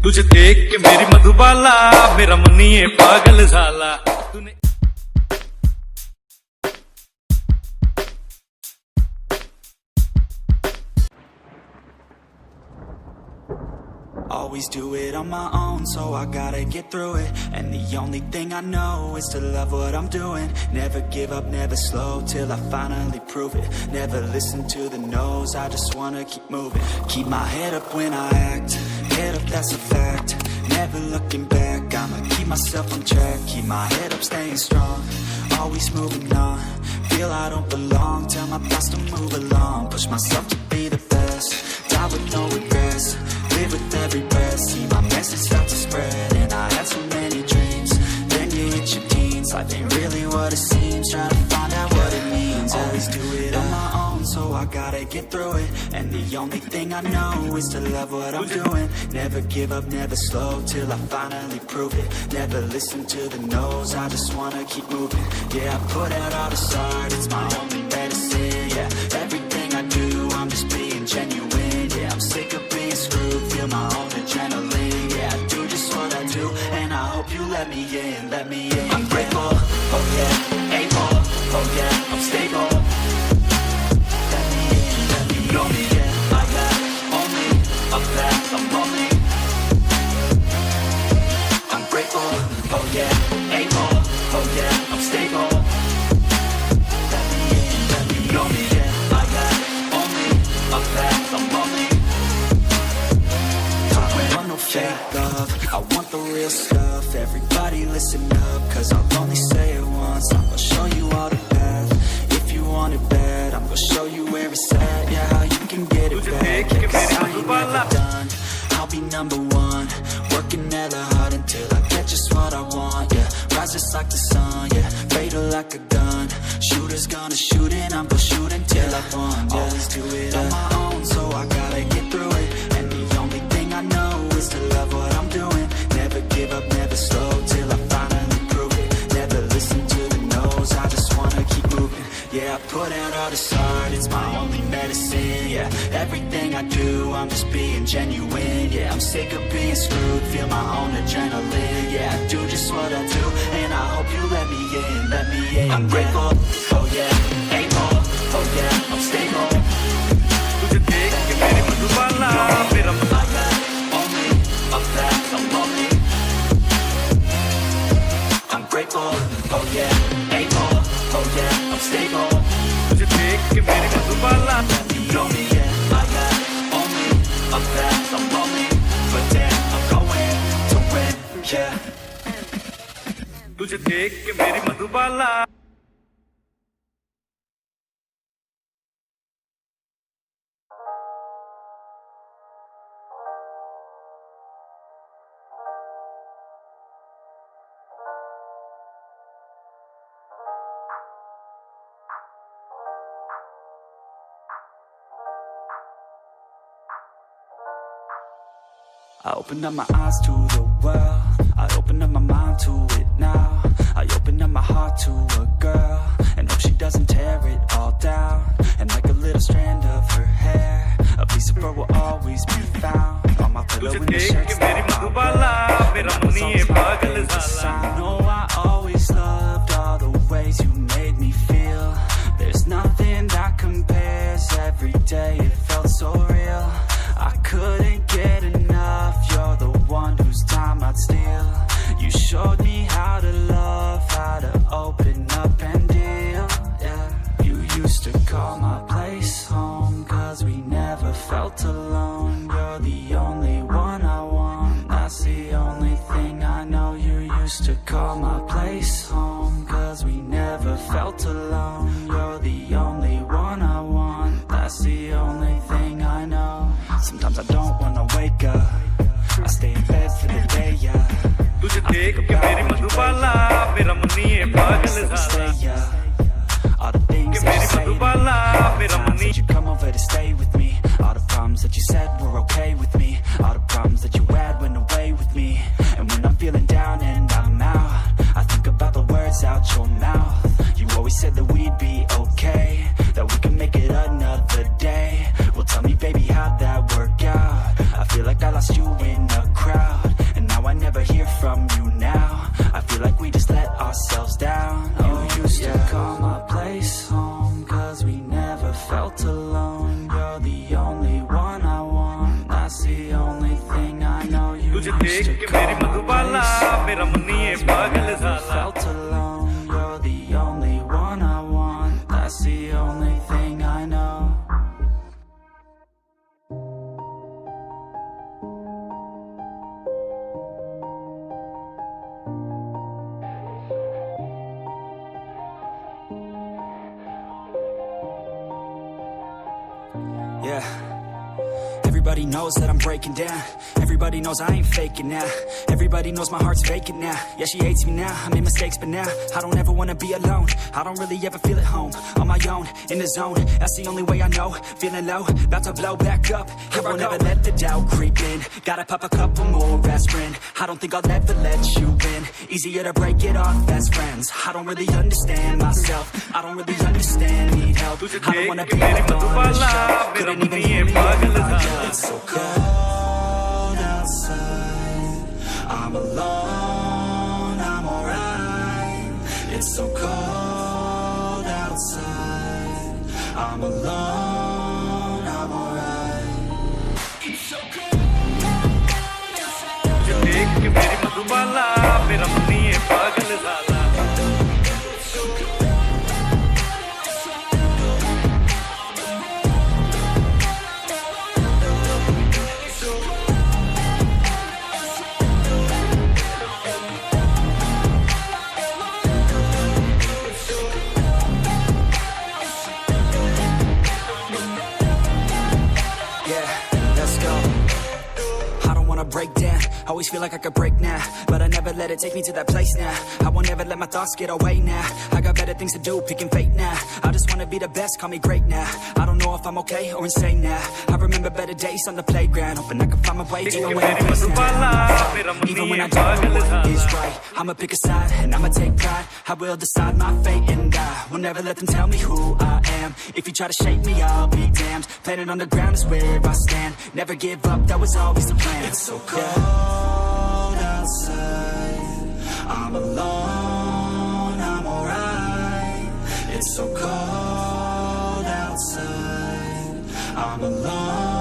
तुझे देख के मेरी मधुबाला मेरा मनिए पागल झाला तूने Always do it on my own, so I gotta get through it. And the only thing I know is to love what I'm doing. Never give up, never slow, till I finally prove it. Never listen to the no's, I just wanna keep moving. Keep my head up when I act, head up, that's a fact. Never looking back, I'ma keep myself on track. Keep my head up, staying strong, always moving on. Feel I don't belong, tell my thoughts to move along. Push myself to be the best, die with no regrets. Live with every breath, see my message start to spread. And I had so many dreams, then you hit your teens. Life ain't really what it seems, trying to find out what it means. Always do it on my own, so I gotta get through it. And the only thing I know is to love what I'm doing. Never give up, never slow, till I finally prove it. Never listen to the no's, I just wanna keep moving. Yeah, I put out all this art, it's my only medicine. Yeah, everything I do, I'm just being genuine. Yeah, I'm sick of being screwed, feel my own adrenaline. Yeah, I do just what I do, and I hope you let me in, let me in. I'm grateful, oh yeah, able, oh yeah, I'm stable. Let me in, let me know me, yeah, I got only a path, I'm only. I'm grateful, oh yeah, able, oh yeah, I'm stable. Let me in, let me know me, yeah, I got only a path, I'm only. No fake love, I want the real stuff. Everybody listen up, cause I'll only say it once. I'm gonna show you all the path. If you want it bad, I'm gonna show you where it's at. Yeah, how you can get it back. Yeah, cause I ain't never done, I'll be number one. Working hella hard until I get just what I want. Yeah, rise just like the sun. Yeah, fatal like a gun. Shooter's gonna shoot and I'm gonna shoot until I won. Yeah, always do it on my own, so I gotta get through it. And the only thing I know is to love what I'm doing. Never give up, never slow, till I finally prove it. Never listen to the no's, I just wanna keep moving. Yeah, I put out all this art, it's my only medicine. Yeah, everything I do, I'm just being genuine. Yeah, I'm sick of being screwed, feel my own adrenaline. Yeah, I do just what I do, and I hope you let me in, let me in. I'm grateful, oh yeah, able, oh yeah, I'm stable. तुझे देख के मेरी मधुबाला मेरा I'm grateful, oh yeah, able, oh yeah, I'm stable. तुझे देख के मेरी Madhubala You know me, yeah, I got only a path, I'm only. But then I'm going to win, yeah. तुझे देख के मेरी Madhubala I opened up my eyes to the world, I opened up my mind to it now. I opened up my heart to a girl, and hope she doesn't tear it all down. And like a little strand of her hair, a piece of her will always be found on my pillow in the shirts that I wear. And I was always my favorite sound. No, I always loved all the ways you made me feel. There's nothing that compares, every day it felt so real. I couldn't get enough, you're the one whose time I'd steal. You showed me how to love, how to open up and deal, yeah. You used to call my place home, cause we never felt alone. You're the only one I want, that's the only thing I know. You used to call my place home, cause we never felt alone. You're the only one I want, that's the only thing I know. Sometimes I don't wanna wake up, I stay in bed for the day, yeah. तुझे देख के मेरी मधुबाला मेरा मनिए पागल झाला all the things that you say to me, all the times that you come over to stay with me, all the problems that you said were okay with me, all the problems that you had went away with me. And when I'm feeling down and I'm out, I think about the words out your mouth. You always said that we'd be okay, that we could make it another day. Well, tell me baby, how'd that work out? I feel like I lost you in a crowd. used to call Paise. Never felt alone. You're the only one I want. That's the only thing I know. Yeah. Everybody knows that I'm breaking down. Everybody knows I ain't faking now. Everybody knows my heart's vacant now. Yeah, she hates me now, I made mistakes but now I don't ever wanna be alone. I don't really ever feel at home. On my own, in the zone, that's the only way I know. Feeling low, about to blow back up. Here I won't ever let the doubt creep in. Gotta pop a couple more aspirin. I don't think I'll ever let you in. Easier to break it off best friends. I don't really understand myself. I don't really understand, need help. I don't wanna be left on the shelf. Couldn't even hear me if I yelled. It's so cold outside. I'm alone, I'm alright. It's so cold outside. I'm alone, I'm alright. It's so cold outside. जो देख के मेरी मधुबाला मेरा मन ये पागल झाला break down, always feel like I could break now, but I never let it take me to that place now. I won't ever let my thoughts get away now. I got better things to do, picking fate now. I just wanna be the best, call me great now. I don't know if I'm okay or insane now. I remember better days on the playground, hoping I can find my way even when I'm facing down. Even when I don't know what is right, I'ma pick a side and I'ma take pride. I will decide my fate and I will never let them tell me who I am. If you try to shake me, I'll be damned. Planet on the ground is where I stand. Never give up, that was always the plan. It's so cold outside. I'm alone, I'm alright. It's so cold outside. I'm alone.